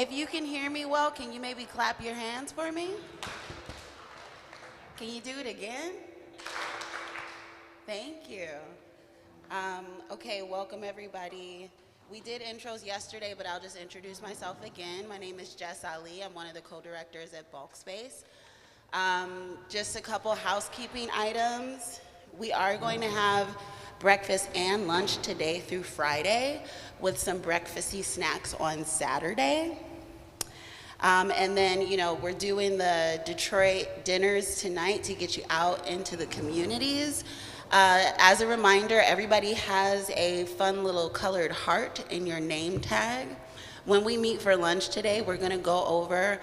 If you can hear me well, can you maybe clap your hands for me? Can you do it again? Thank you. Okay, welcome everybody. We did intros yesterday, but I'll just introduce myself again. My name is Jess Ali. I'm one of the co-directors at Bulk Space. Just a couple housekeeping items. We are going to have breakfast and lunch today through Friday with some breakfasty snacks on Saturday. And then, you know, we're doing the Detroit dinners tonight to get you out into the communities. As a reminder, everybody has a fun little colored heart in your name tag. When we meet for lunch today, we're going to go over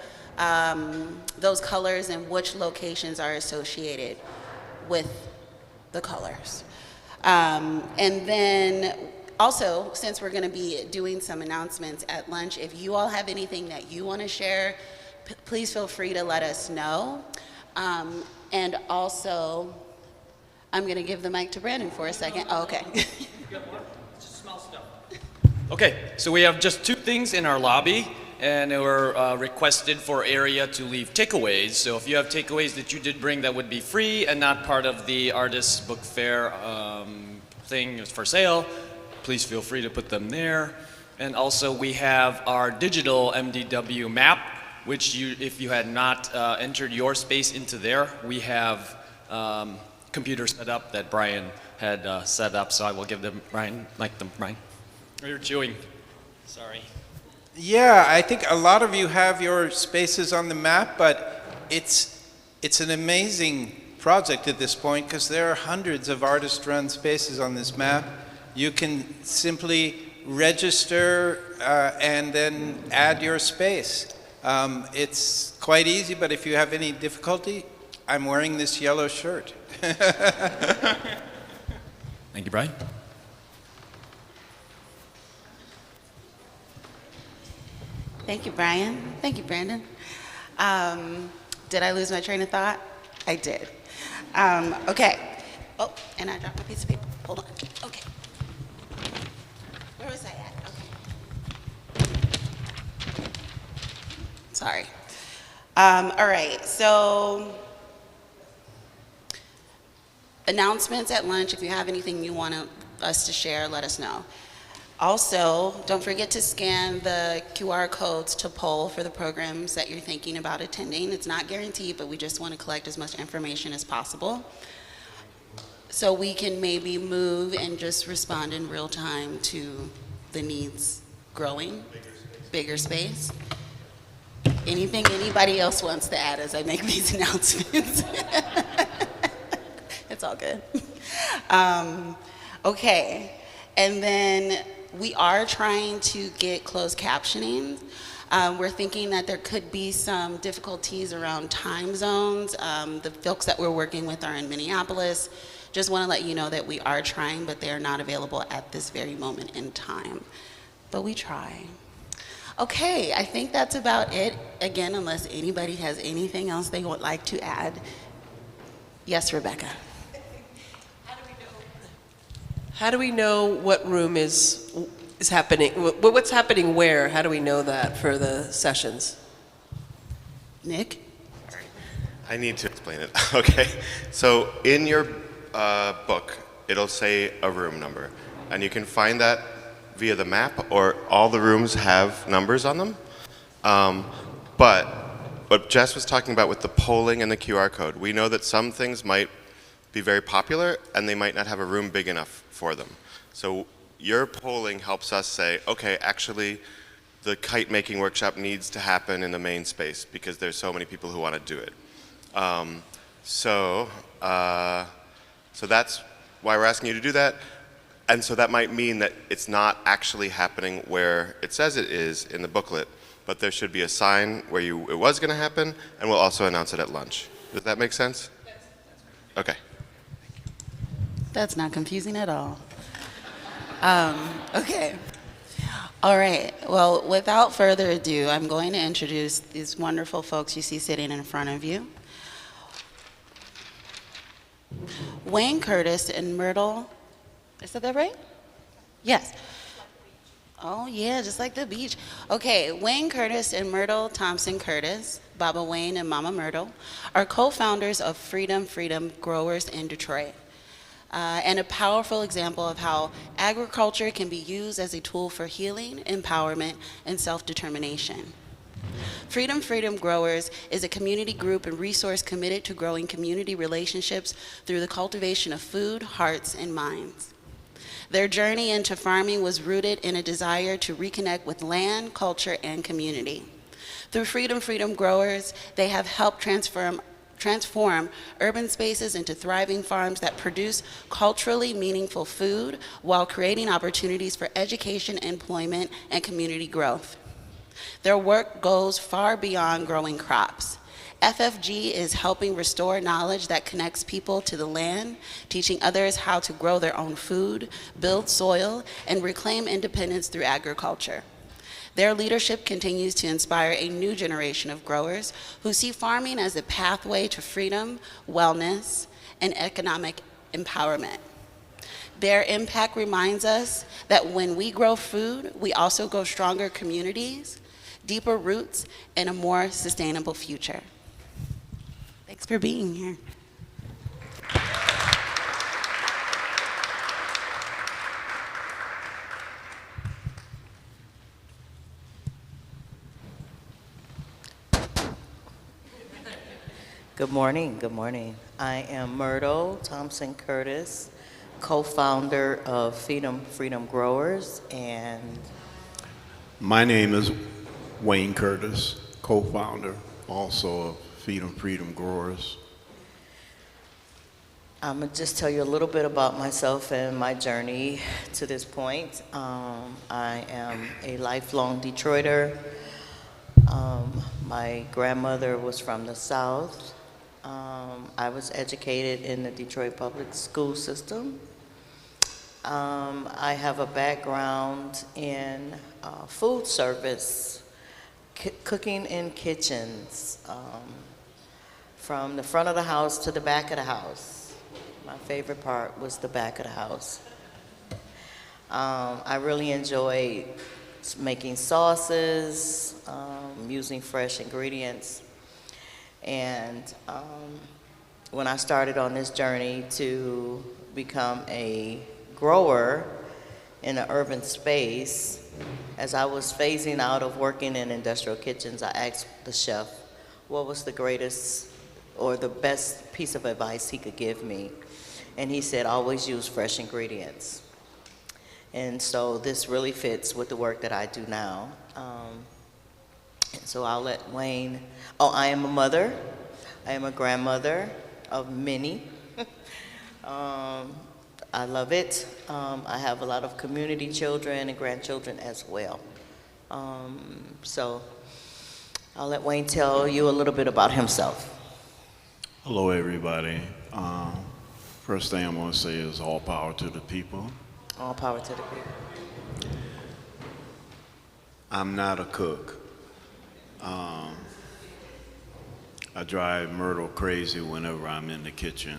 those colors and which locations are associated with the colors. And then also, since we're going to be doing some announcements at lunch, if you all have anything that you want to share, please feel free to let us know. And also, I'm going to give the mic to Brandon for a second. Oh, okay. Just small stuff. Okay, so we have just two things in our lobby, and we're requested for area to leave takeaways. So if you have takeaways that you did bring that would be free and not part of the artist book fair thing for sale, please feel free to put them there. And also we have our digital MdW map, which if you had not entered your space into there, we have computer set up that Brian had set up, so I will give them Brian. Oh, you're chewing. Sorry. Yeah, I think a lot of you have your spaces on the map, but it's an amazing project at this point because there are hundreds of artist-run spaces on this map. You can simply register and then add your space. It's quite easy, but if you have any difficulty, I'm wearing this yellow shirt. Thank you, Brian. Thank you, Brian. Thank you, Brandon. Did I lose my train of thought? I did. Okay. Oh, and I dropped my piece of paper. Hold on. Okay. Where was I at? Okay. Sorry. All right. So, announcements at lunch. If you have anything you want us to share, let us know. Also, don't forget to scan the QR codes to poll for the programs that you're thinking about attending. It's not guaranteed, but we just want to collect as much information as possible so we can maybe move and just respond in real time to the needs growing, bigger space. Anything anybody else wants to add as I make these announcements? It's all good. Okay, and then we are trying to get closed captioning. We're thinking that there could be some difficulties around time zones. The folks that we're working with are in Minneapolis. Just want to let you know that we are trying, but they are not available at this very moment in time. But we try. Okay, I think that's about it. Again, unless anybody has anything else they would like to add. Yes, Rebecca. How do we know what room is happening? What's happening where? How do we know that for the sessions? Nick? I need to explain it. Okay. So in your book, it'll say a room number. And you can find that via the map, or all the rooms have numbers on them. But what Jess was talking about with the polling and the QR code, we know that some things might be very popular and they might not have a room big enough for them. So your polling helps us say, okay, actually the kite making workshop needs to happen in the main space because there's so many people who want to do it. So that's why we're asking you to do that. And so that might mean that it's not actually happening where it says it is in the booklet, but there should be a sign where it was going to happen, and we'll also announce it at lunch. Does that make sense? Okay. That's not confusing at all. Okay. All right. Well, without further ado, I'm going to introduce these wonderful folks you see sitting in front of you. Wayne Curtis and Myrtle, is that right? Yes. Oh, yeah, just like the beach. Okay, Wayne Curtis and Myrtle Thompson Curtis, Baba Wayne and Mama Myrtle, are co-founders of Freedom Growers in Detroit. And a powerful example of how agriculture can be used as a tool for healing, empowerment, and self-determination. Freedom Growers is a community group and resource committed to growing community relationships through the cultivation of food, hearts, and minds. Their journey into farming was rooted in a desire to reconnect with land, culture, and community. Through Freedom Growers, they have helped transform urban spaces into thriving farms that produce culturally meaningful food while creating opportunities for education, employment, and community growth. Their work goes far beyond growing crops. FFG is helping restore knowledge that connects people to the land, teaching others how to grow their own food, build soil, and reclaim independence through agriculture. Their leadership continues to inspire a new generation of growers who see farming as a pathway to freedom, wellness, and economic empowerment. Their impact reminds us that when we grow food, we also grow stronger communities, deeper roots, and a more sustainable future. Thanks for being here. Good morning, good morning. I am Myrtle Thompson Curtis, co-founder of Freedom Growers, and My name is Wayne Curtis, co-founder also of Freedom Growers. I'm gonna just tell you a little bit about myself and my journey to this point. I am a lifelong Detroiter. My grandmother was from the South. I was educated in the Detroit public school system. I have a background in food service, cooking in kitchens, from the front of the house to the back of the house. My favorite part was the back of the house. I really enjoyed making sauces, using fresh ingredients. And when I started on this journey to become a grower in an urban space, as I was phasing out of working in industrial kitchens, I asked the chef what was the greatest or the best piece of advice he could give me. And he said, always use fresh ingredients. And so this really fits with the work that I do now. And so I'll let Wayne, I am a mother. I am a grandmother of many. I love it. I have a lot of community children and grandchildren as well. So I'll let Wayne tell you a little bit about himself. Hello, everybody. First thing I'm going to say is all power to the people. All power to the people. I'm not a cook. I drive Myrtle crazy whenever I'm in the kitchen.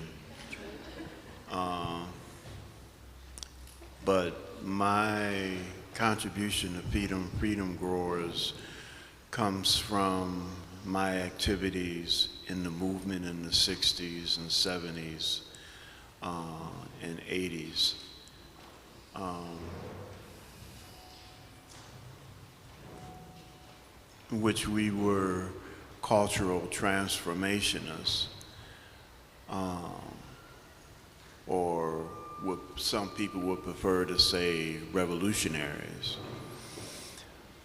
But my contribution to Freedom Growers comes from my activities in the movement in the 60s and 70s and 80s. Which we were cultural transformationists, or what some people would prefer to say revolutionaries.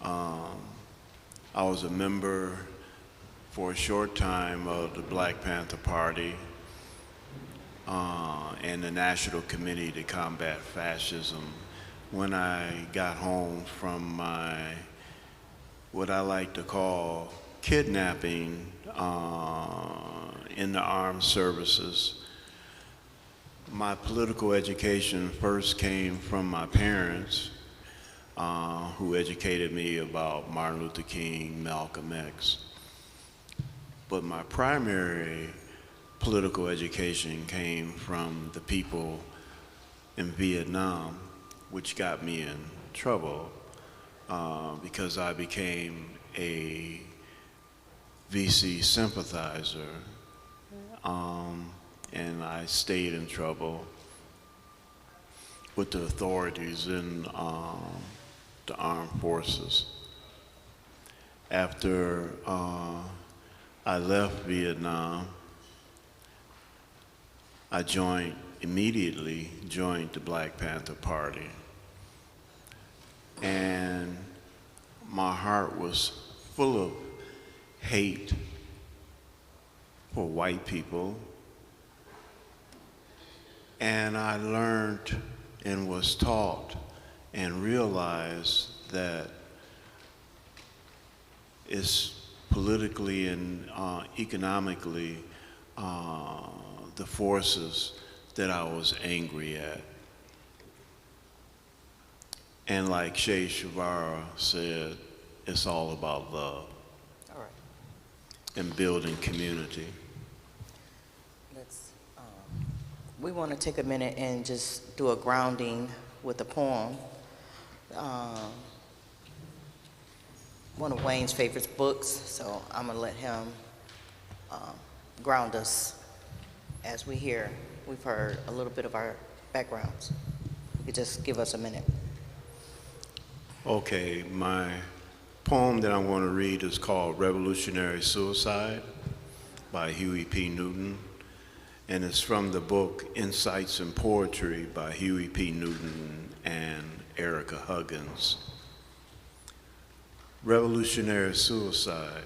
I was a member for a short time of the Black Panther Party and the National Committee to Combat Fascism. When I got home from my, what I like to call kidnapping in the armed services, my political education first came from my parents, who educated me about Martin Luther King, Malcolm X. But my primary political education came from the people in Vietnam, which got me in trouble. because I became a VC sympathizer, and I stayed in trouble with the authorities in the armed forces. After I left Vietnam, I immediately joined the Black Panther Party. And my heart was full of hate for white people. And I learned and was taught and realized that it's politically and economically the forces that I was angry at. And like Shay Shavara said, it's all about love. All right. And building community. Let's, we want to take a minute and just do a grounding with a poem. One of Wayne's favorite books, so I'm going to let him ground us as we hear. We've heard a little bit of our backgrounds. You just give us a minute. Okay, my poem that I'm going to read is called Revolutionary Suicide by Huey P. Newton, and it's from the book Insights in Poetry by Huey P. Newton and Erica Huggins. Revolutionary suicide.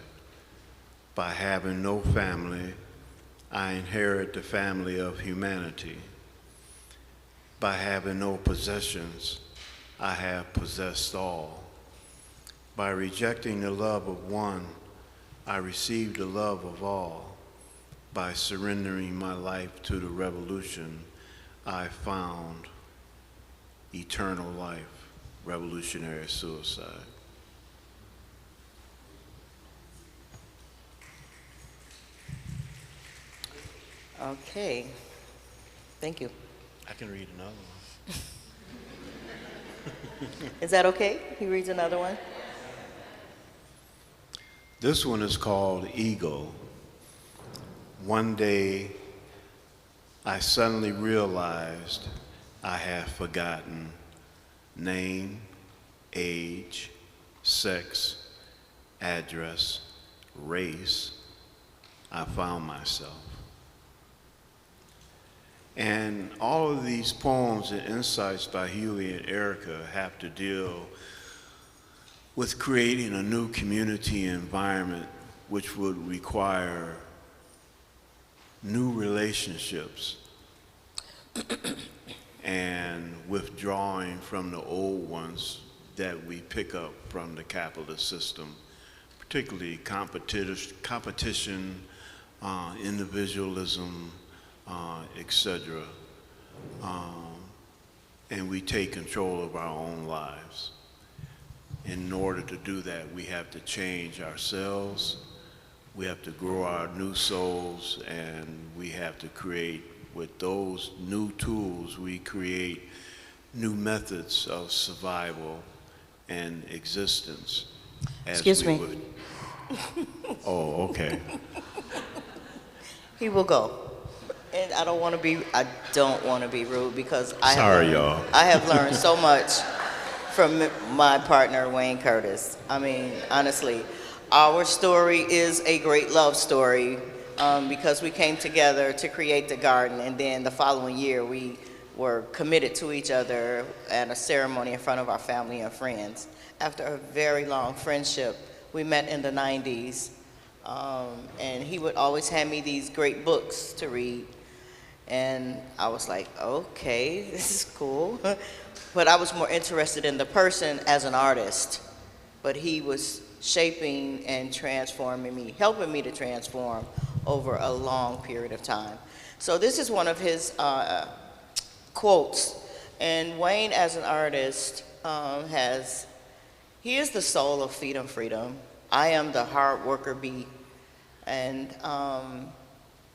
By having no family, I inherit the family of humanity. By having no possessions, I have possessed all. By rejecting the love of one, I received the love of all. By surrendering my life to the revolution, I found eternal life. Revolutionary suicide. Okay, thank you. I can read another one. Is that okay? He reads another one? This one is called Ego. One day, I suddenly realized I had forgotten name, age, sex, address, race. I found myself. And all of these poems and insights by Huey and Erica have to deal with creating a new community environment which would require new relationships and withdrawing from the old ones that we pick up from the capitalist system, particularly competition, individualism, etc. And we take control of our own lives. In order to do that, we have to change ourselves, we have to grow our new souls, and we have to create, with those new tools, we create new methods of survival and existence. Excuse me. Oh, okay. He will go. And I don't want to be rude because Sorry, y'all. I have learned so much from my partner, Wayne Curtis. I mean, honestly, our story is a great love story because we came together to create the garden, and then the following year we were committed to each other at a ceremony in front of our family and friends. After a very long friendship, we met in the 90s, and he would always hand me these great books to read. And I was like, okay, this is cool. But I was more interested in the person as an artist. But he was shaping and transforming me, helping me to transform over a long period of time. So this is one of his quotes. And Wayne, as an artist, he is the soul of Feed 'em Freedom. I am the hard worker bee. And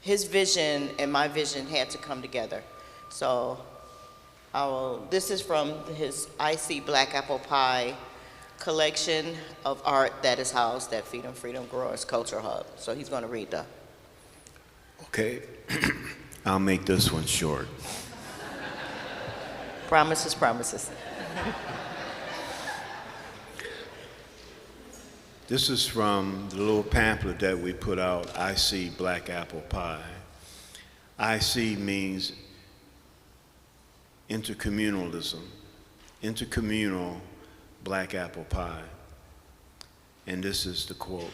his vision and my vision had to come together. So this is from his I See Black Apple Pie collection of art that is housed at Freedom Growers Culture Hub. So he's going to read the. Okay, I'll make this one short. Promises, promises. This is from the little pamphlet that we put out, I See Black Apple Pie. I See means intercommunalism, intercommunal black apple pie. And this is the quote.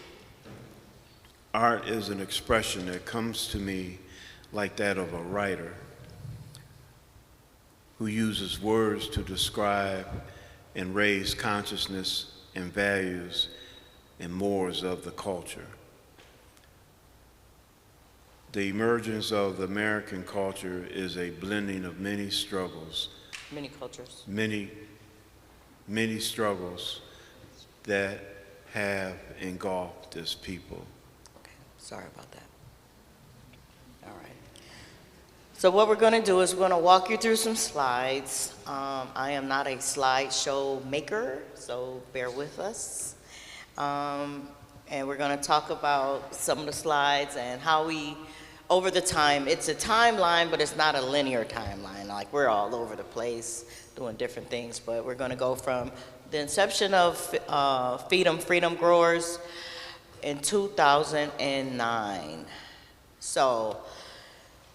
Art is an expression that comes to me like that of a writer who uses words to describe and raise consciousness and values and mores of the culture. The emergence of the American culture is a blending of many struggles. Many cultures. Many struggles that have engulfed this people. Okay, sorry about that. All right. So what we're going to do is we're going to walk you through some slides. I am not a slideshow maker, so bear with us. And we're going to talk about some of the slides and how we, over the time, it's a timeline, but it's not a linear timeline. Like, we're all over the place doing different things, but we're going to go from the inception of Freedom Growers in 2009. So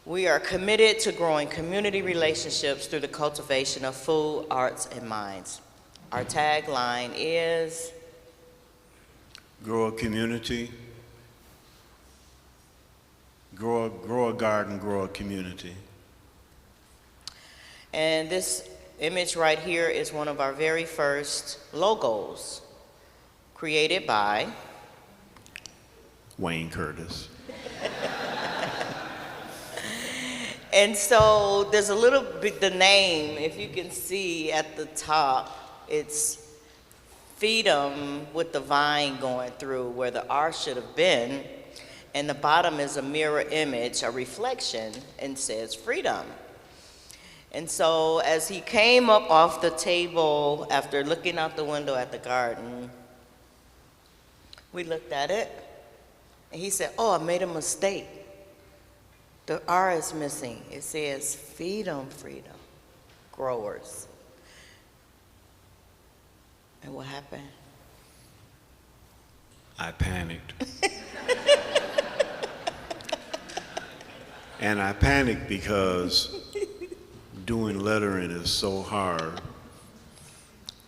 we are committed to growing community relationships through the cultivation of food, arts, and minds. Our tagline is Grow a community, grow a garden, grow a community. And this image right here is one of our very first logos created by Wayne Curtis. And so there's a little bit, the name, if you can see at the top, it's Freedom with the vine going through where the R should have been. And the bottom is a mirror image, a reflection, and says freedom. And so as he came up off the table after looking out the window at the garden, we looked at it, and he said, oh, I made a mistake. The R is missing. It says Freedom Growers. And what happened? I panicked. And I panicked because doing lettering is so hard.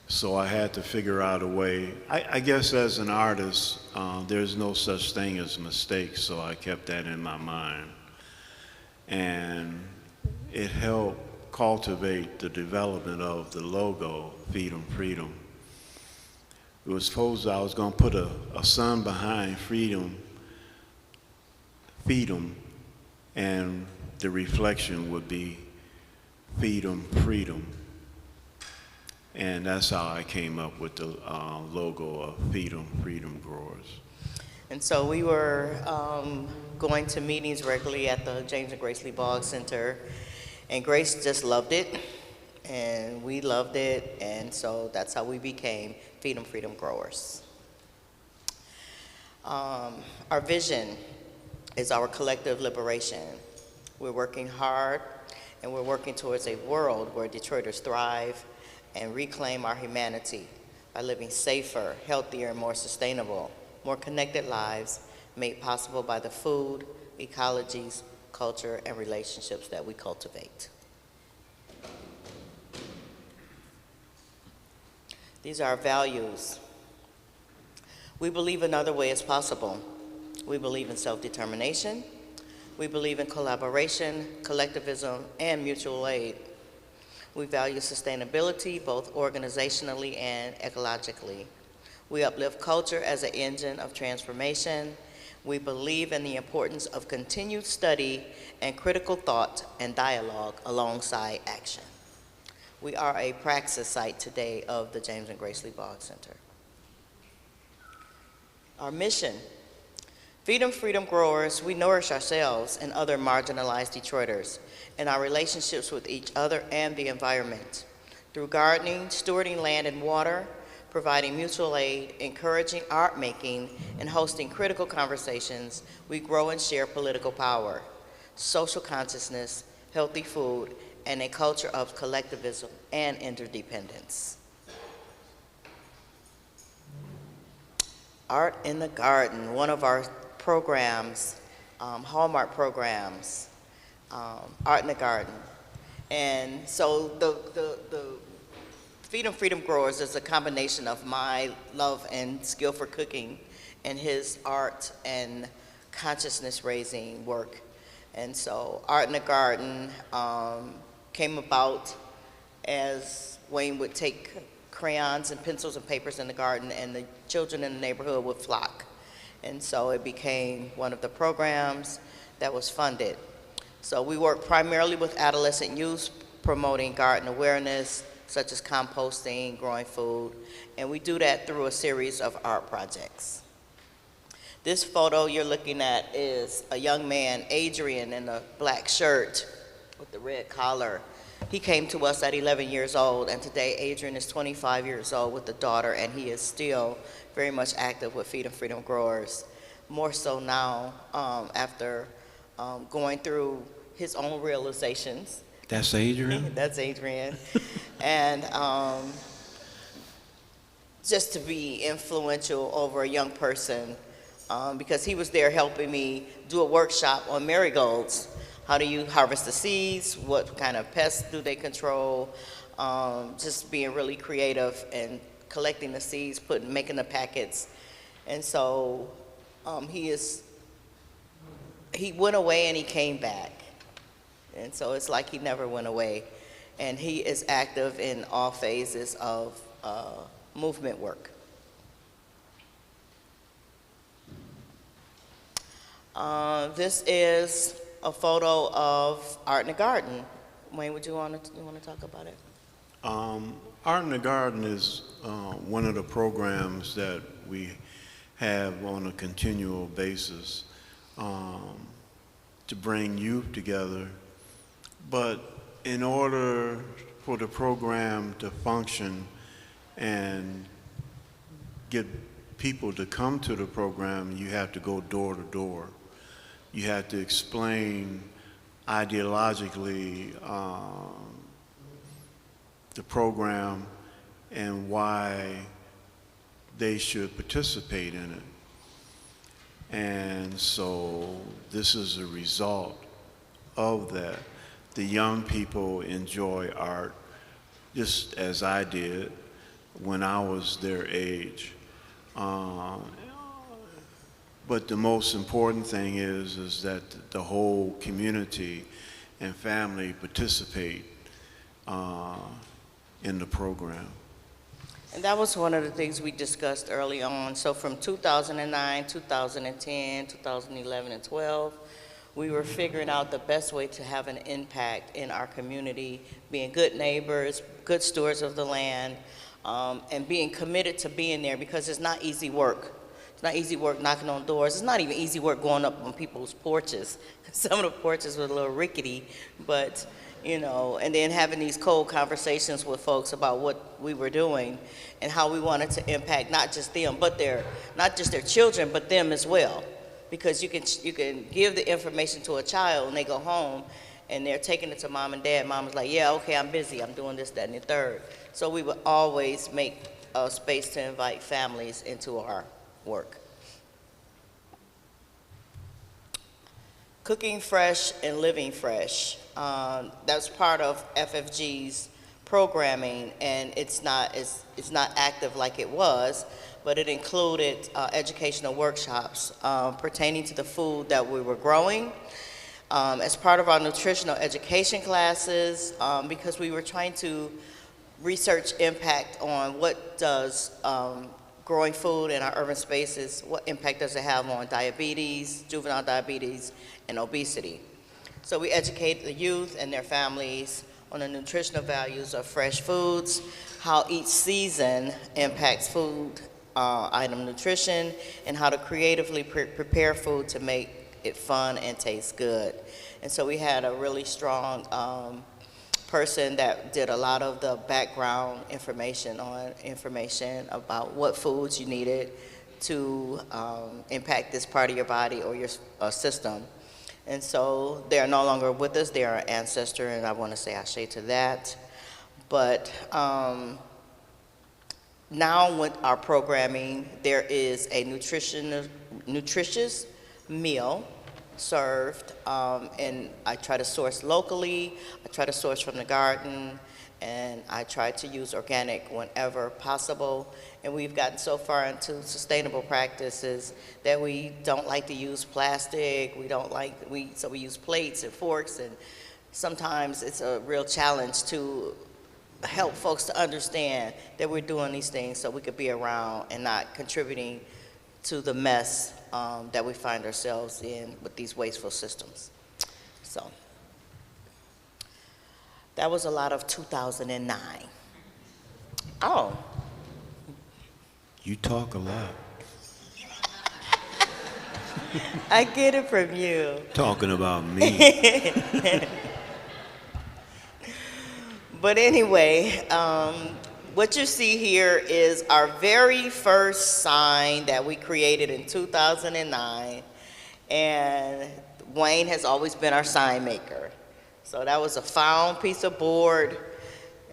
So I had to figure out a way. I guess as an artist, there's no such thing as mistakes, so I kept that in my mind. And it helped cultivate the development of the logo, Freedom. It was supposed I was going to put a sun behind freedom, and the reflection would be freedom. And that's how I came up with the logo of Freedom Growers. And so we were going to meetings regularly at the James and Grace Lee Boggs Center, and Grace just loved it, and we loved it, and so that's how we became Freedom Growers. Our vision is our collective liberation. We're working hard, and we're working towards a world where Detroiters thrive and reclaim our humanity by living safer, healthier, and more sustainable, more connected lives made possible by the food, ecologies, culture, and relationships that we cultivate. These are our values. We believe another way is possible. We believe in self-determination. We believe in collaboration, collectivism, and mutual aid. We value sustainability, both organizationally and ecologically. We uplift culture as an engine of transformation. We believe in the importance of continued study and critical thought and dialogue alongside action. We are a praxis site today of the James and Grace Lee Boggs Center. Our mission, Freedom Growers, we nourish ourselves and other marginalized Detroiters in our relationships with each other and the environment. Through gardening, stewarding land and water, providing mutual aid, encouraging art making, and hosting critical conversations, we grow and share political power, social consciousness, healthy food, and a culture of collectivism and interdependence. Art in the Garden, one of our programs, Hallmark programs, Art in the Garden. And so the Feed 'em Freedom Growers is a combination of my love and skill for cooking and his art and consciousness raising work. And so Art in the Garden came about as Wayne would take crayons and pencils and papers in the garden, and the children in the neighborhood would flock. And so it became one of the programs that was funded. So we work primarily with adolescent youth, promoting garden awareness, such as composting, growing food, and we do that through a series of art projects. This photo you're looking at is a young man, Adrian, in a black shirt with the red collar. He came to us at 11 years old, and today Adrian is 25 years old with a daughter, and he is still very much active with Feed 'em Freedom Growers, more so now after going through his own realizations. That's Adrian? That's Adrian. And just to be influential over a young person, because he was there helping me do a workshop on marigolds. How do you harvest the seeds? What kind of pests do they control? Just being really creative and collecting the seeds, making the packets. And so he went away and he came back. And so it's like he never went away. And he is active in all phases of movement work. This is a photo of Art in the Garden. Wayne, you want to talk about it? Art in the Garden is one of the programs that we have on a continual basis to bring youth together. But in order for the program to function and get people to come to the program, you have to go door to door. You have to explain ideologically the program and why they should participate in it. And so this is a result of that. The young people enjoy art just as I did when I was their age. But the most important thing is that the whole community and family participate in the program. And that was one of the things we discussed early on. So from 2009, 2010, 2011, and 12, we were figuring out the best way to have an impact in our community, being good neighbors, good stewards of the land, and being committed to being there, because it's not easy work. It's not easy work knocking on doors. It's not even easy work going up on people's porches. Some of the porches were a little rickety, but, you know, and then having these cold conversations with folks about what we were doing and how we wanted to impact not just them, but not just their children, but them as well. Because you can give the information to a child and they go home and they're taking it to mom and dad. Mom was like, yeah, okay, I'm busy. I'm doing this, that, and the third. So we would always make a space to invite families into our work. Cooking fresh and living fresh. That's part of FFG's programming, and it's not active like it was, but it included educational workshops pertaining to the food that we were growing. As part of our nutritional education classes, because we were trying to research impact on what does growing food in our urban spaces, what impact does it have on diabetes, juvenile diabetes, and obesity. So we educate the youth and their families on the nutritional values of fresh foods, how each season impacts food item nutrition, and how to creatively prepare food to make it fun and taste good. And so we had a really strong person that did a lot of the background information about what foods you needed to impact this part of your body or your system. And so they are no longer with us. They are our ancestor, and I want to say ashe to that. But now with our programming, there is a nutritious meal served, and I try to source locally, I try to source from the garden, and I try to use organic whenever possible. And we've gotten so far into sustainable practices that we don't like to use plastic, so we use plates and forks, and sometimes it's a real challenge to help folks to understand that we're doing these things so we could be around and not contributing to the mess that we find ourselves in with these wasteful systems. So that was a lot of 2009. Oh. You talk a lot. I get it from you. Talking about me. But anyway, what you see here is our very first sign that we created in 2009, and Wayne has always been our sign maker. So that was a found piece of board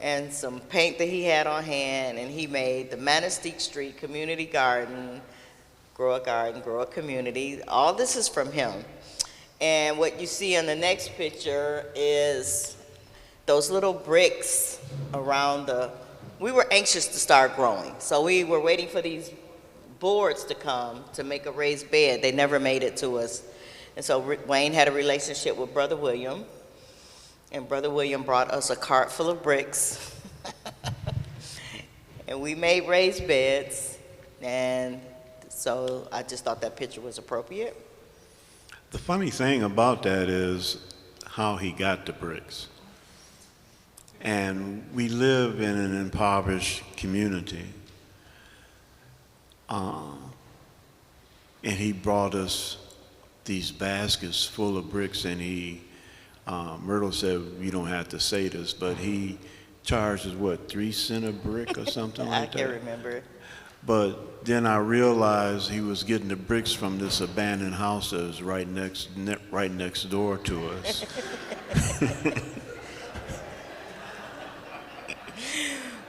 and some paint that he had on hand, and he made the Manistee Street Community Garden, grow a community. All this is from him. And what you see on the next picture is those little bricks around we were anxious to start growing. So we were waiting for these boards to come to make a raised bed. They never made it to us. And so Wayne had a relationship with Brother William, and Brother William brought us a cart full of bricks. And we made raised beds, and so I just thought that picture was appropriate. The funny thing about that is how he got the bricks. And we live in an impoverished community. And he brought us these baskets full of bricks, and Myrtle said, you don't have to say this, but he charges, what, 3 cents a brick or something like that? I can't remember. But then I realized he was getting the bricks from this abandoned house that was right next door to us.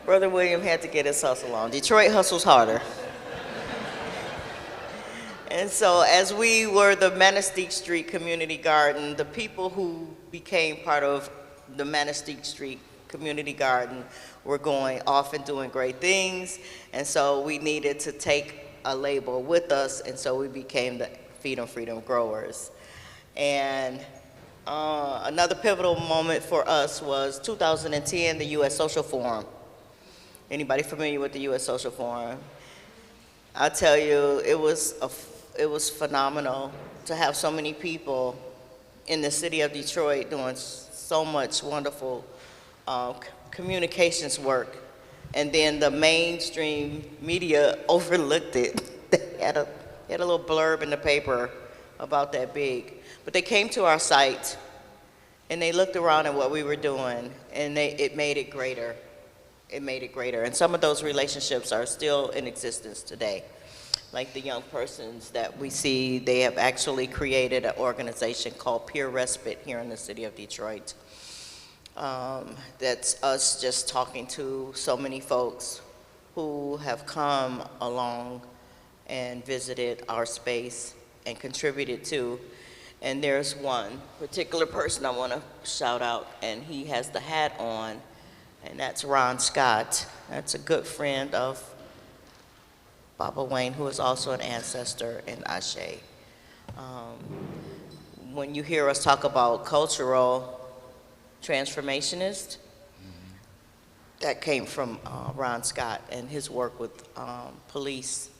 Brother William had to get his hustle on. Detroit hustles harder. And so as we were the Manistee Street Community Garden, the people who became part of the Manistee Street Community Garden were going off and doing great things. And so we needed to take a label with us, and so we became the Feed 'em Freedom Growers. And another pivotal moment for us was 2010, the U.S. Social Forum. Anybody familiar with the U.S. Social Forum? I'll tell you, it was phenomenal to have so many people in the city of Detroit doing so much wonderful communications work, and then the mainstream media overlooked it. They had a little blurb in the paper about that big, but they came to our site and they looked around at what we were doing, and it made it greater. It made it greater, and some of those relationships are still in existence today. Like the young persons that we see, they have actually created an organization called Peer Respite here in the city of Detroit. That's us just talking to so many folks who have come along and visited our space and contributed to. And there's one particular person I want to shout out, and he has the hat on, and that's Ron Scott. That's a good friend of Baba Wayne, who is also an ancestor in Ashe. When you hear us talk about cultural transformationist, that came from Ron Scott and his work with police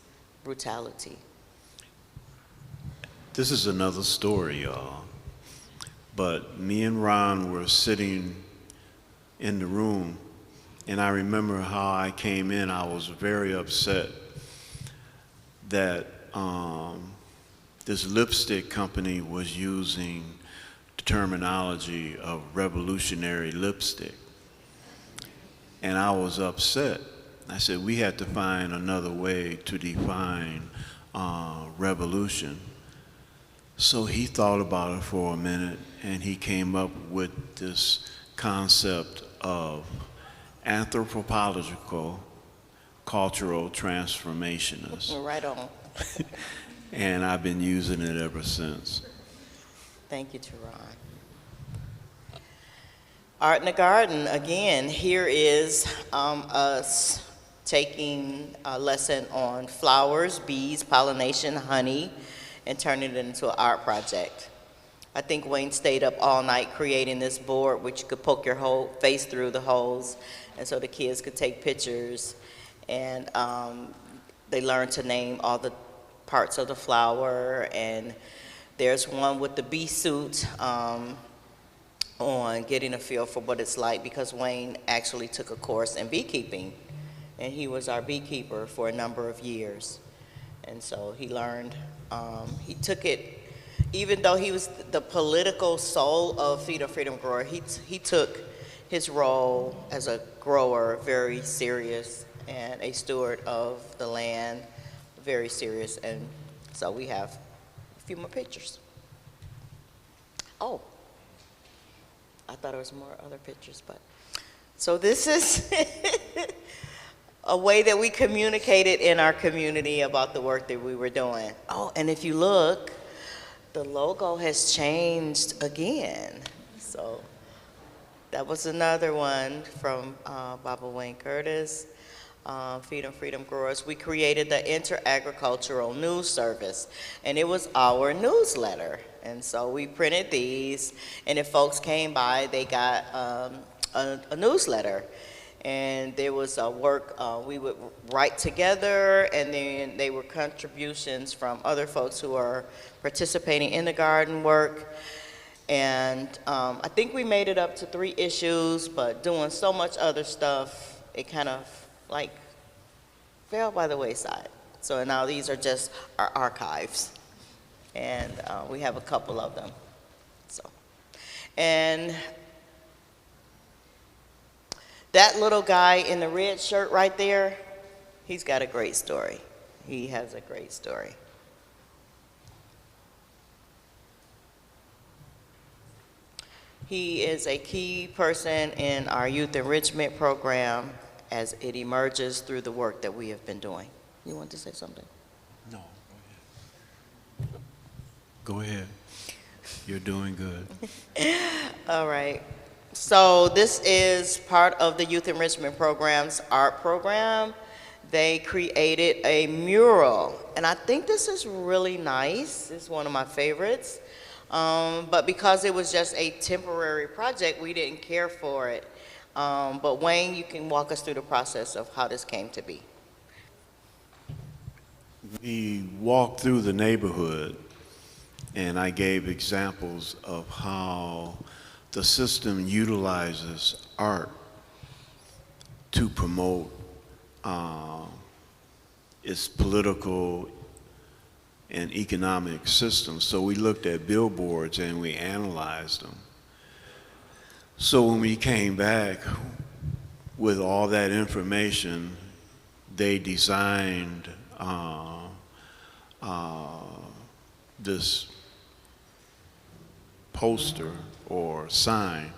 brutality. This is another story, y'all. But me and Ron were sitting in the room, and I remember how I came in. I was very upset that this lipstick company was using terminology of revolutionary lipstick. And I was upset. I said, we had to find another way to define revolution. So he thought about it for a minute, and he came up with this concept of anthropological cultural transformationist. Right on. And I've been using it ever since. Thank you, Teron. Art in the Garden, again, here is us taking a lesson on flowers, bees, pollination, honey, and turning it into an art project. I think Wayne stayed up all night creating this board, which you could poke your whole face through the holes, and so the kids could take pictures, and they learned to name all the parts of the flower, and there's one with the bee suit on getting a feel for what it's like, because Wayne actually took a course in beekeeping, and he was our beekeeper for a number of years. And so he learned, he took it, even though he was the political soul of Feed a Freedom Grower, he took his role as a grower very serious, and a steward of the land very serious. And so we have a few more pictures. Oh, I thought there was more other pictures, but. So this is a way that we communicated in our community about the work that we were doing. Oh, and if you look, the logo has changed again. So that was another one from Baba Wayne Curtis, Feed 'em Freedom Growers. We created the Inter-Agricultural News Service, and it was our newsletter. And so we printed these, and if folks came by, they got a newsletter. And there was a work we would write together, and then they were contributions from other folks who are participating in the garden work. And I think we made it up to 3 issues, but doing so much other stuff, it kind of like fell by the wayside. So now these are just our archives, and we have a couple of them. So, and that little guy in the red shirt right there, he's got a great story. He has a great story. He is a key person in our youth enrichment program as it emerges through the work that we have been doing. You want to say something? No, go ahead. You're doing good. All right. So this is part of the Youth Enrichment Program's art program. They created a mural, and I think this is really nice. It's one of my favorites. But because it was just a temporary project, we didn't care for it. But Wayne, you can walk us through the process of how this came to be. We walked through the neighborhood, and I gave examples of how the system utilizes art to promote its political and economic system. So we looked at billboards and we analyzed them. So when we came back with all that information, they designed this poster or sign,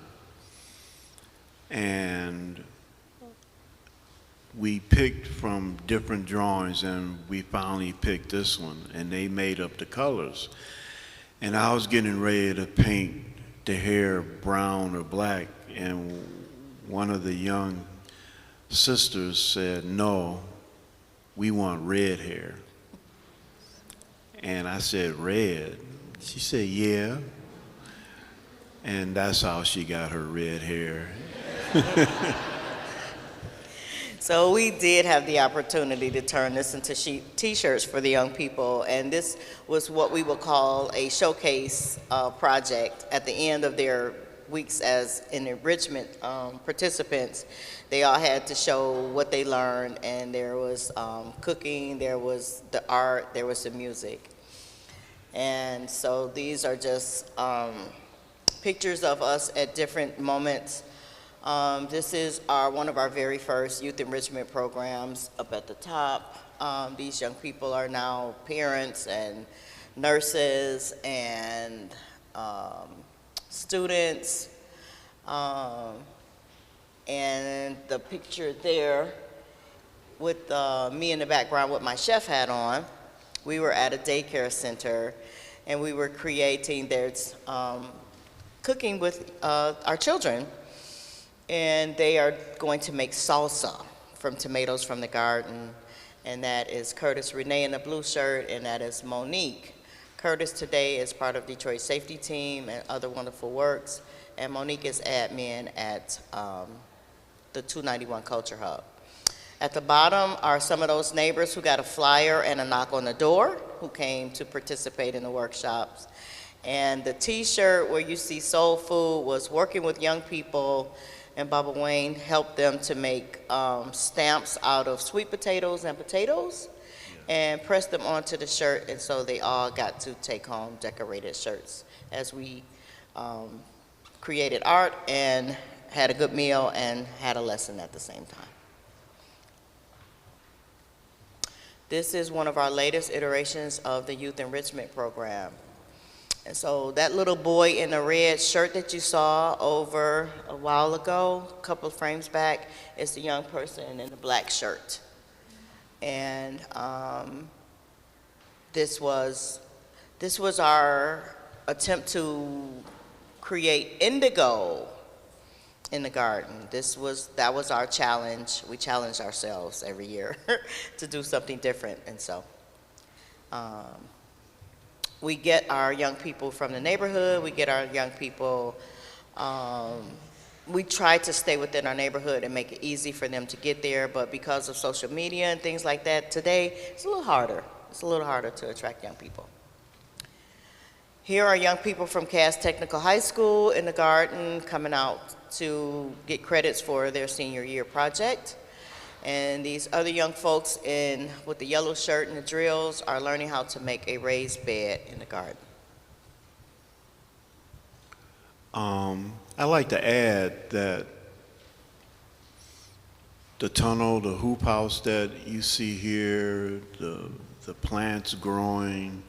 and we picked from different drawings, and we finally picked this one, and they made up the colors. And I was getting ready to paint the hair brown or black, and one of the young sisters said, "No, we want red hair." And I said, "Red?" She said, "Yeah." And that's how she got her red hair. So we did have the opportunity to turn this into t-shirts for the young people, and this was what we would call a showcase project. At the end of their weeks as an enrichment participants, they all had to show what they learned, and there was cooking, there was the art, there was the music. And so these are just pictures of us at different moments. This is one of our very first youth enrichment programs up at the top. These young people are now parents and nurses and students. And the picture there with me in the background with my chef hat on, we were at a daycare center and we were creating cooking with our children. And they are going to make salsa from tomatoes from the garden. And that is Curtis Renee in the blue shirt, and that is Monique. Curtis today is part of Detroit Safety Team and other wonderful works. And Monique is admin at the 291 Culture Hub. At the bottom are some of those neighbors who got a flyer and a knock on the door who came to participate in the workshops. And the t-shirt where you see soul food was working with young people, and Baba Wayne helped them to make stamps out of sweet potatoes and potatoes and pressed them onto the shirt, and so they all got to take home decorated shirts as we created art and had a good meal and had a lesson at the same time. This is one of our latest iterations of the Youth Enrichment Program. And so that little boy in the red shirt that you saw over a while ago, a couple of frames back, is the young person in the black shirt. And this was our attempt to create indigo in the garden. That was our challenge. We challenged ourselves every year to do something different. And so we get our young people from the neighborhood, we get our young people, we try to stay within our neighborhood and make it easy for them to get there, but because of social media and things like that, today it's a little harder. It's a little harder to attract young people. Here are young people from Cass Technical High School in the garden coming out to get credits for their senior year project. And these other young folks with the yellow shirt and the drills are learning how to make a raised bed in the garden. I'd like to add that the tunnel, the hoop house that you see here, the plants growing,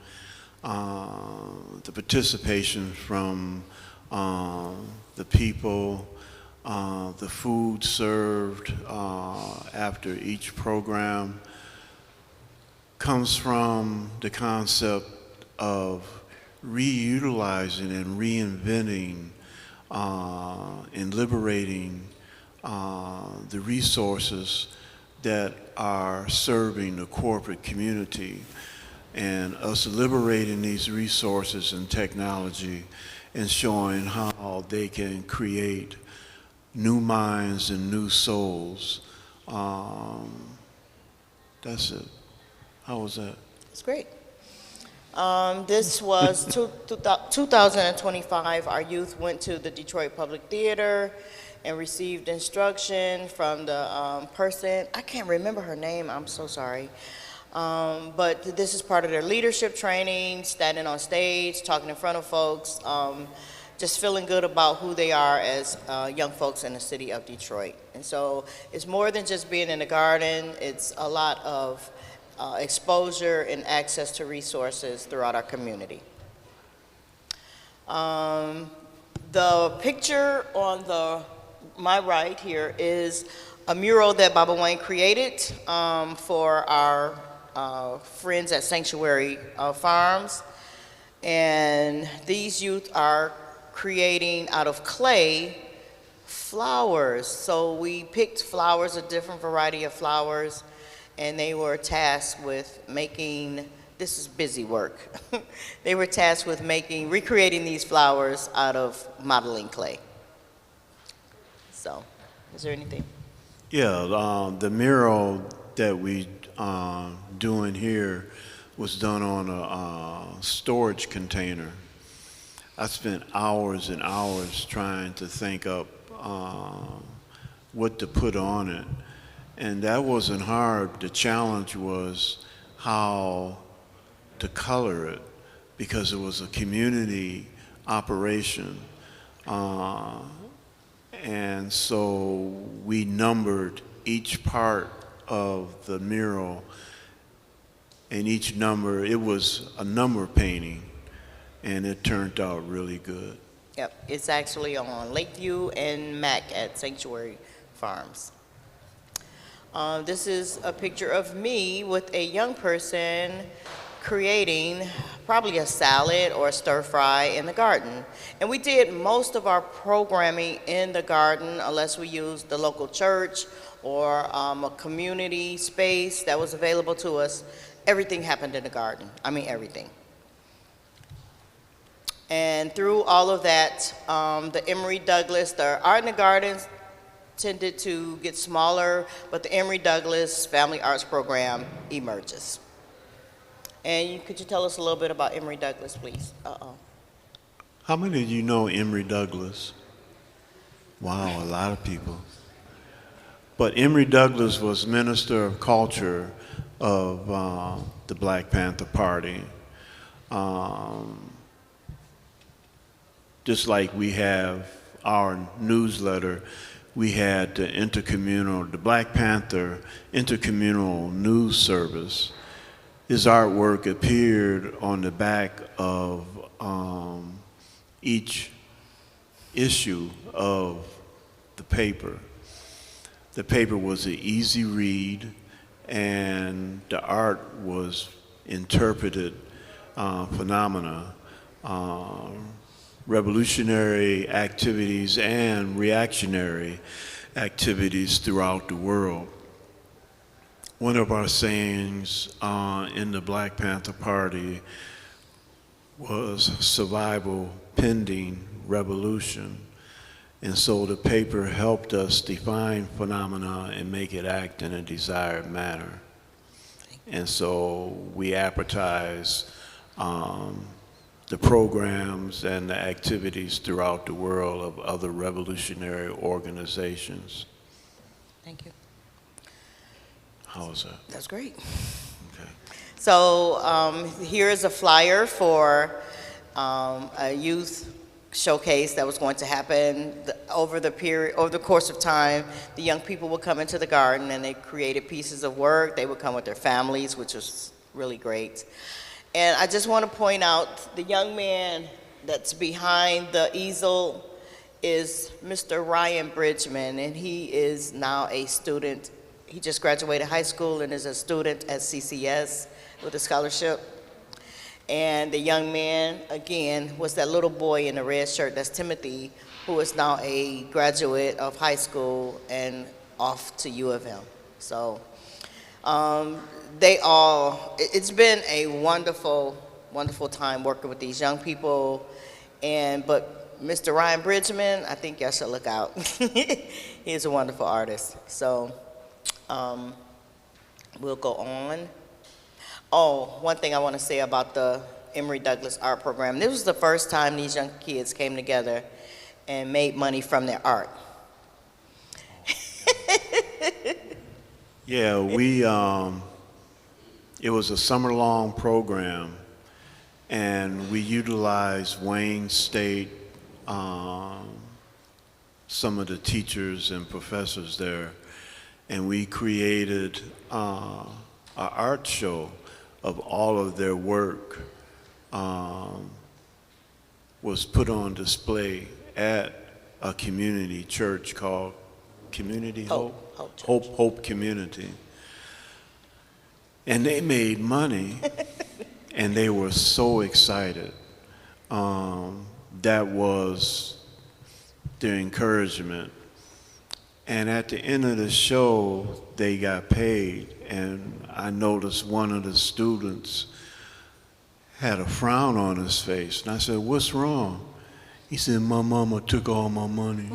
the participation from the people, the food served after each program comes from the concept of reutilizing and reinventing and liberating the resources that are serving the corporate community, and us liberating these resources and technology and showing how they can create new minds and new souls. That's it. How was that? It's great. This was 2025. Our youth went to the Detroit Public Theater and received instruction from the person. I can't remember her name. I'm so sorry. But this is part of their leadership training, standing on stage, talking in front of folks, just feeling good about who they are as young folks in the city of Detroit. And so it's more than just being in the garden. It's a lot of exposure and access to resources throughout our community. The picture on my right here is a mural that Baba Wayne created for our friends at Sanctuary Farms. And these youth are creating out of clay flowers. So we picked flowers, a different variety of flowers, and they were tasked with making, this is busy work. They were tasked with recreating these flowers out of modeling clay. So, is there anything? Yeah, the mural that we doing here was done on a storage container. I spent hours and hours trying to think up what to put on it. And that wasn't hard. The challenge was how to color it, because it was a community operation. Uh, and so we numbered each part of the mural, and each number, it was a number painting, and it turned out really good. Yep, it's actually on Lakeview and Mac at Sanctuary Farms. This is a picture of me with a young person creating probably a salad or a stir fry in the garden. And we did most of our programming in the garden unless we used the local church or a community space that was available to us. Everything happened in the garden. I mean, everything. And through all of that, the Emory Douglas, the Art in the Gardens tended to get smaller, but the Emory Douglas Family Arts Program emerges. And could you tell us a little bit about Emory Douglas, please? How many of you know Emory Douglas? Wow, a lot of people. But Emory Douglas was Minister of Culture of the Black Panther Party. Just like we have our newsletter, we had the Black Panther Intercommunal News Service. His artwork appeared on the back of each issue of the paper. The paper was an easy read, and the art was interpreted phenomena, revolutionary activities and reactionary activities throughout the world. One of our sayings in the Black Panther Party was survival pending revolution. And so the paper helped us define phenomena and make it act in a desired manner. And so we advertise the programs and the activities throughout the world of other revolutionary organizations. Thank you. How was that? That's great. Okay. So here's a flyer for a youth showcase that was going to happen over the course of time. The young people would come into the garden and they created pieces of work. They would come with their families, which was really great. And I just want to point out the young man that's behind the easel is Mr. Ryan Bridgman, and he is now a student. He just graduated high school and is a student at CCS with a scholarship. And the young man, again, was that little boy in the red shirt. That's Timothy, who is now a graduate of high school and off to U of M. So it's been a wonderful, wonderful time working with these young people. But Mr. Ryan Bridgman, I think y'all should look out. He's a wonderful artist. So we'll go on. Oh, one thing I want to say about the Emory Douglas Art Program. This was the first time these young kids came together and made money from their art. Yeah, it was a summer-long program, and we utilized Wayne State, some of the teachers and professors there, and we created an art show of all of their work. Was put on display at a community church called Community Hope? Hope Community. And they made money, and they were so excited. That was their encouragement. And at the end of the show, they got paid, and I noticed one of the students had a frown on his face. And I said, "What's wrong?" He said, "My mama took all my money."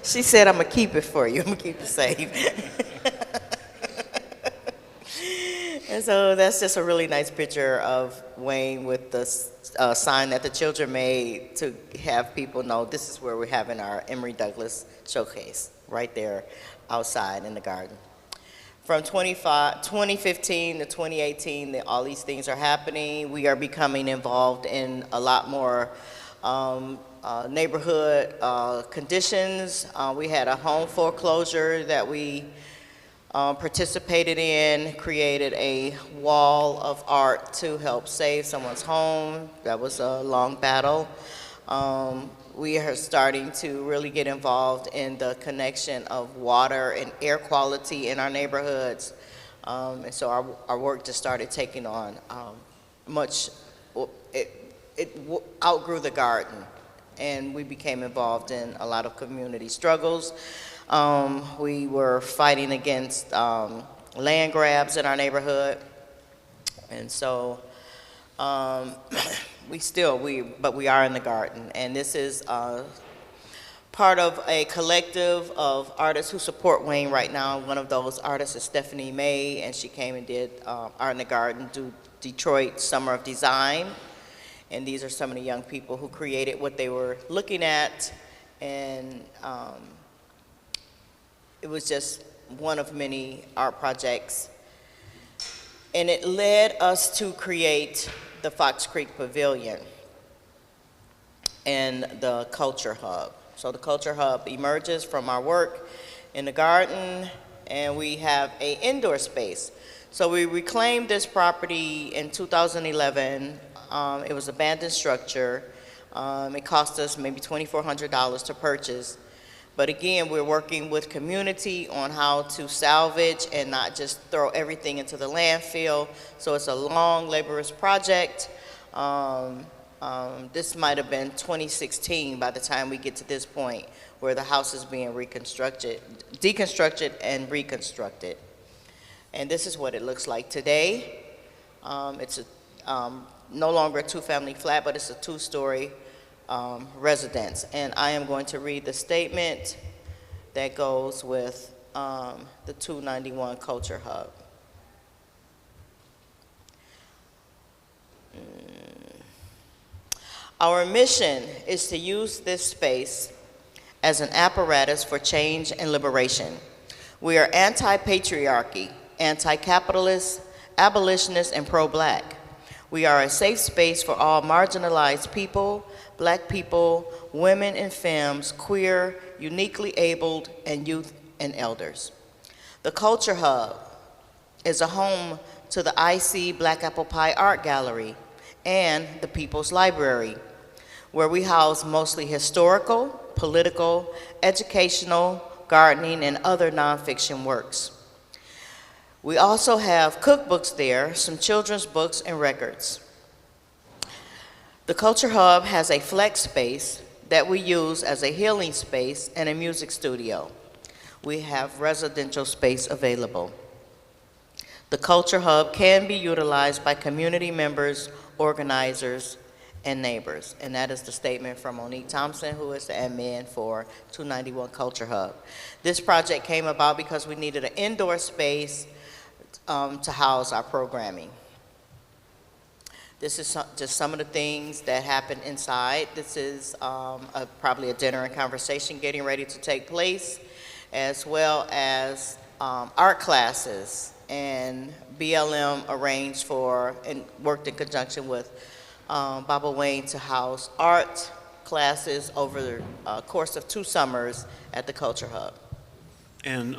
She said, "I'm going to keep it for you. I'm going to keep it safe." And so that's just a really nice picture of Wayne with the sign that the children made to have people know this is where we're having our Emory Douglas showcase, right there outside in the garden. From 2015 to 2018, all these things are happening. We are becoming involved in a lot more neighborhood conditions. We had a home foreclosure that we participated in, created a wall of art to help save someone's home. That was a long battle. We are starting to really get involved in the connection of water and air quality in our neighborhoods. And so our work just started taking on it outgrew the garden, and we became involved in a lot of community struggles. We were fighting against land grabs in our neighborhood, and so we are in the garden, and this is part of a collective of artists who support Wayne right now. One of those artists is Stephanie May, and she came and did Art in the Garden, Detroit Summer of Design, and these are some of the young people who created what they were looking at, and it was just one of many art projects, and it led us to create the Fox Creek Pavilion and the Culture Hub. So the Culture Hub emerges from our work in the garden, and we have an indoor space. So we reclaimed this property in 2011. It was an abandoned structure. It cost us maybe $2,400 to purchase. But again, we're working with community on how to salvage and not just throw everything into the landfill. So it's a long, laborious project. This might have been 2016 by the time we get to this point where the house is being deconstructed and reconstructed. And this is what it looks like today. It's no longer a two-family flat, but it's a two-story residence. And I am going to read the statement that goes with the 291 Culture Hub. Our mission is to use this space as an apparatus for change and liberation. We are anti-patriarchy, anti-capitalist, abolitionist, and pro-black. We are a safe space for all marginalized people, black people, women and femmes, queer, uniquely abled, and youth and elders. The Culture Hub is a home to the IC Black Apple Pie Art Gallery and the People's Library, where we house mostly historical, political, educational, gardening, and other nonfiction works. We also have cookbooks there, some children's books, and records. The Culture Hub has a flex space that we use as a healing space and a music studio. We have residential space available. The Culture Hub can be utilized by community members, organizers, and neighbors. And that is the statement from Monique Thompson, who is the admin for 291 Culture Hub. This project came about because we needed an indoor space to house our programming. This is just some of the things that happen inside. This is probably a dinner and conversation getting ready to take place, as well as art classes, and BLM arranged for and worked in conjunction with Baba Wayne to house art classes over the course of 2 summers at the Culture Hub. And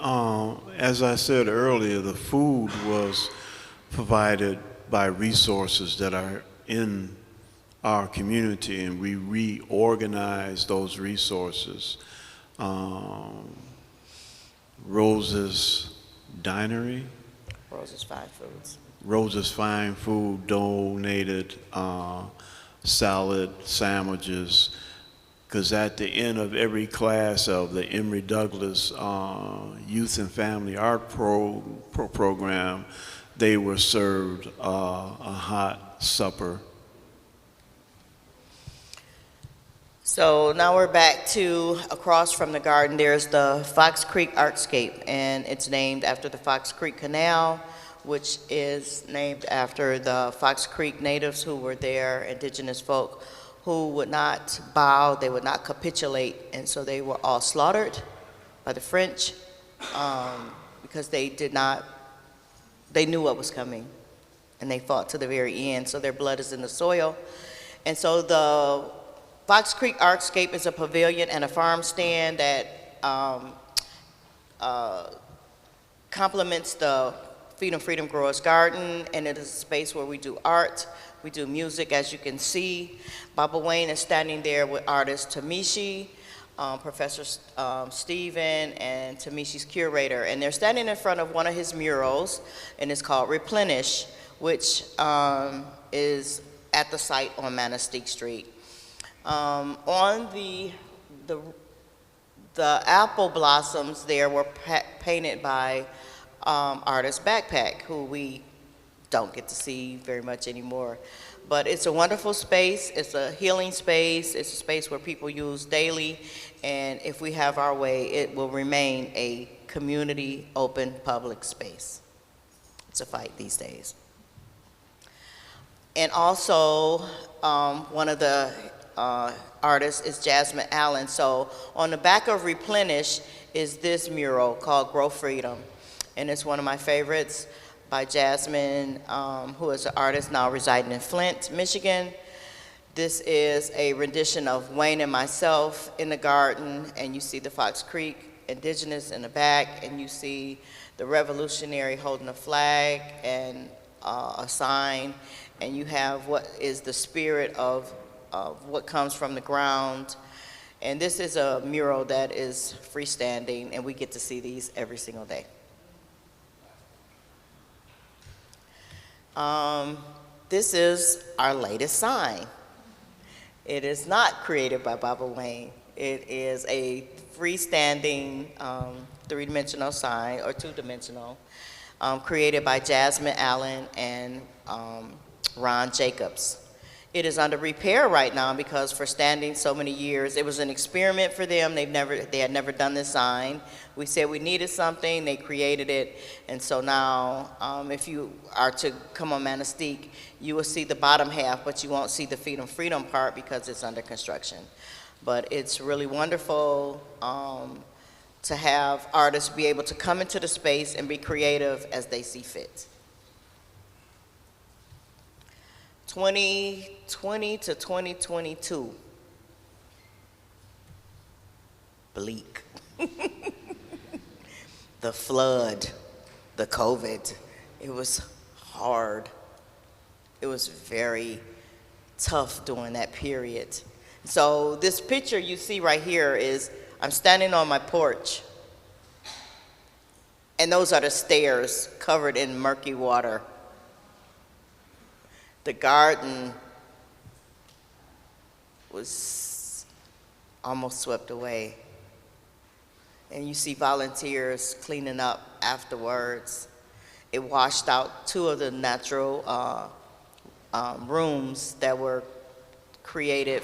as I said earlier, the food was provided by resources that are in our community, and we reorganize those resources. Rose's Dinery, Rose's Fine Foods. Rose's Fine Food donated salad, sandwiches, because at the end of every class of the Emory Douglas Youth and Family Art program, they were served a hot supper. So now we're back to across from the garden. There's the Fox Creek Artscape, and it's named after the Fox Creek Canal, which is named after the Fox Creek natives who were there, indigenous folk, who would not bow, they would not capitulate, and so they were all slaughtered by the French because they did not they knew what was coming, and they fought to the very end, so their blood is in the soil. And so the Fox Creek Artscape is a pavilion and a farm stand that complements the Feed 'em Freedom Growers Garden, and it is a space where we do art, we do music, as you can see. Baba Wayne is standing there with artist Tamishi, Professor Stephen, and Tamishi's curator, and they're standing in front of one of his murals, and it's called Replenish, which is at the site on Manistee Street. On the apple blossoms there were painted by artist Backpack, who we don't get to see very much anymore. But it's a wonderful space, it's a healing space, it's a space where people use daily, and if we have our way, it will remain a community, open, public space. It's a fight these days. And also, one of the artists is Jasmine Allen. So on the back of Replenish is this mural called Grow Freedom. And it's one of my favorites by Jasmine, who is an artist now residing in Flint, Michigan. This is a rendition of Wayne and myself in the garden, and you see the Fox Creek Indigenous in the back, and you see the revolutionary holding a flag and a sign, and you have what is the spirit of what comes from the ground. And this is a mural that is freestanding, and we get to see these every single day. This is our latest sign. It is not created by Baba Wayne. It is a freestanding three-dimensional sign, or two-dimensional, created by Jasmine Allen and Ron Jacobs. It is under repair right now because for standing so many years, it was an experiment for them. They had never done this sign. We said we needed something, they created it, and so now if you are to come on Manistee, you will see the bottom half, but you won't see the Feed 'em Freedom part because it's under construction. But it's really wonderful to have artists be able to come into the space and be creative as they see fit. 2020 to 2022, bleak. The flood, the COVID, it was hard. It was very tough during that period. So this picture you see right here is, I'm standing on my porch, and those are the stairs covered in murky water. The garden was almost swept away. And you see volunteers cleaning up afterwards. It washed out two of the natural rooms that were created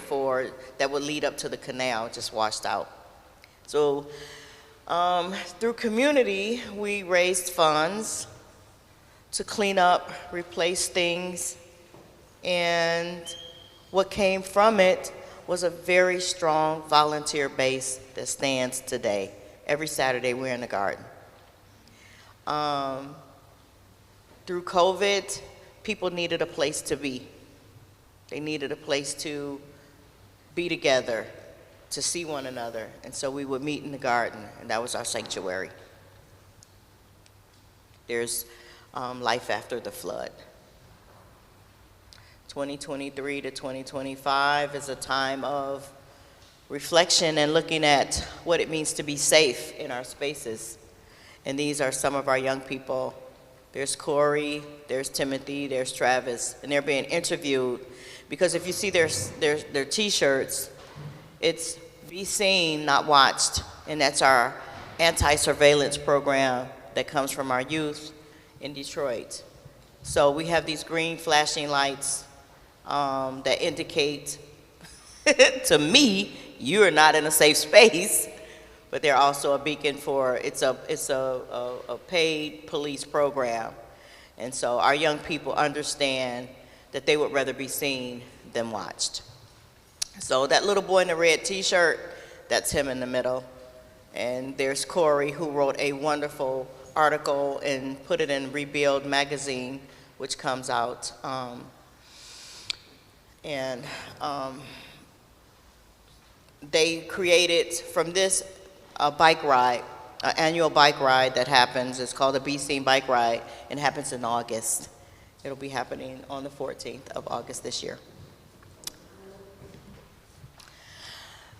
that would lead up to the canal, just washed out. So through community, we raised funds to clean up, replace things, and what came from it was a very strong volunteer base that stands today. Every Saturday we're in the garden. Through COVID, people needed a place to be. They needed a place to be together, to see one another, and so we would meet in the garden, and that was our sanctuary. There's life after the flood. 2023 to 2025 is a time of reflection and looking at what it means to be safe in our spaces. And these are some of our young people. There's Corey, there's Timothy, there's Travis, and they're being interviewed because if you see their t-shirts, it's be seen, not watched, and that's our anti-surveillance program that comes from our youth in Detroit. So we have these green flashing lights that indicate to me, you are not in a safe space, but they're also a beacon for, it's a paid police program. And so our young people understand that they would rather be seen than watched. So that little boy in the red t-shirt, that's him in the middle. And there's Corey, who wrote a wonderful article and put it in Rebuild magazine, which comes out. They created from this a bike ride, an annual bike ride that happens. It's called the Be Seen Bike Ride, and happens in August. It'll be happening on the 14th of August this year.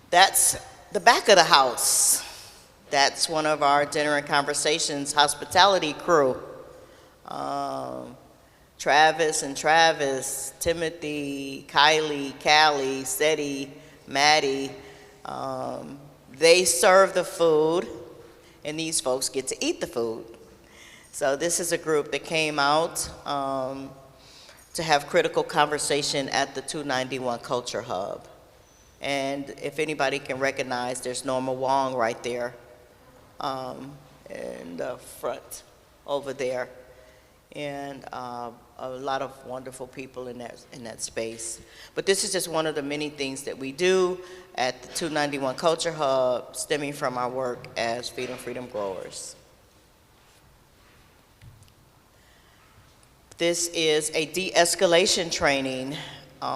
That's the back of the house. That's one of our dinner and conversations hospitality crew. Travis, Timothy, Kylie, Callie, Seti, Maddie, they serve the food, and these folks get to eat the food. So this is a group that came out to have critical conversation at the 291 Culture Hub. And if anybody can recognize, there's Norma Wong right there in the front over there. And a lot of wonderful people in that space. But this is just one of the many things that we do at the 291 Culture Hub, stemming from our work as Feed and Freedom growers. This is a de-escalation training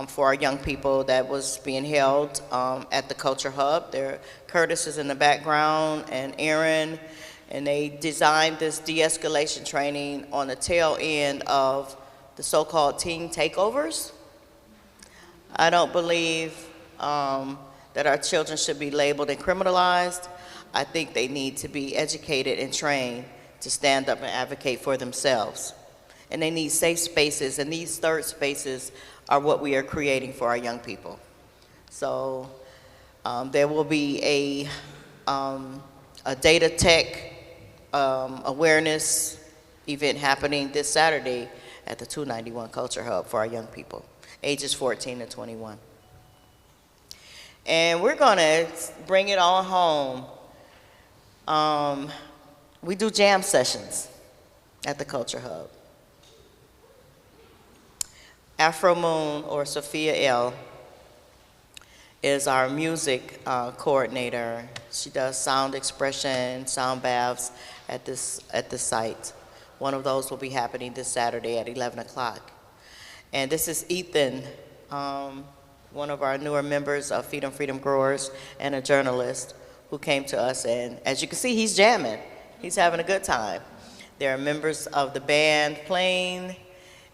for our young people that was being held at the Culture Hub. Curtis is in the background, and Aaron, and they designed this de-escalation training on the tail end of the so-called teen takeovers. I don't believe that our children should be labeled and criminalized. I think they need to be educated and trained to stand up and advocate for themselves. And they need safe spaces, and these third spaces are what we are creating for our young people. So there will be a data tech awareness event happening this Saturday at the 291 Culture Hub for our young people, ages 14 to 21. And we're gonna bring it on home. We do jam sessions at the Culture Hub. Afro Moon, or Sophia L., is our music coordinator. She does sound expression, sound baths at the site. One of those will be happening this Saturday at 11 o'clock. And this is Ethan, one of our newer members of Feed and Freedom Growers and a journalist who came to us, and as you can see, he's jamming. He's having a good time. There are members of the band playing,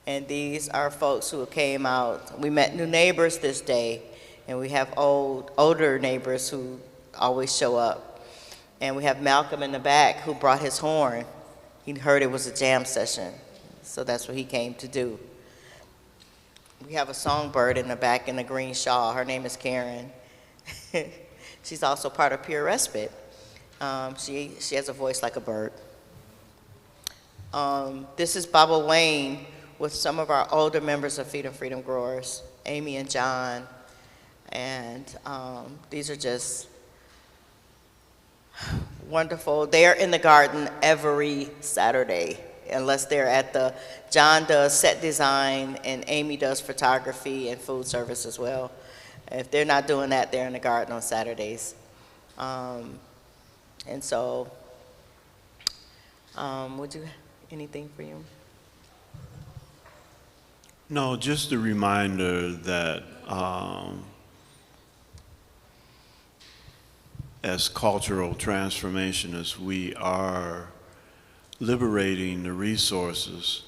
and these are folks who came out. We met new neighbors this day, and we have older neighbors who always show up. And we have Malcolm in the back who brought his horn. He heard it was a jam session, so that's what he came to do. We have a songbird in the back in the green shawl. Her name is Karen. She's also part of Pure Respite. She has a voice like a bird. This is Baba Wayne with some of our older members of Feed and Freedom Growers, Amy and John. And these are just wonderful. They're in the garden every Saturday, unless they're at John does set design, and Amy does photography and food service as well. If they're not doing that, they're in the garden on Saturdays. And so, would you, anything for you? No, just a reminder that as cultural transformationists, we are liberating the resources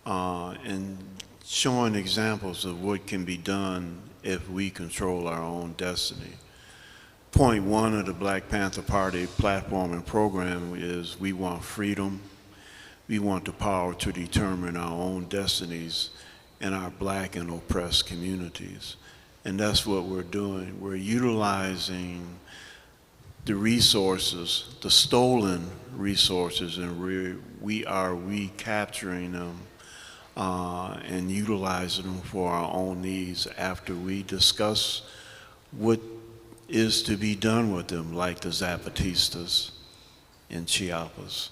and showing examples of what can be done if we control our own destiny. Point one of the Black Panther Party platform and program is we want freedom. We want the power to determine our own destinies in our Black and oppressed communities. And that's what we're doing. We're utilizing the resources, the stolen resources, and we are recapturing them and utilizing them for our own needs after we discuss what is to be done with them, like the Zapatistas in Chiapas.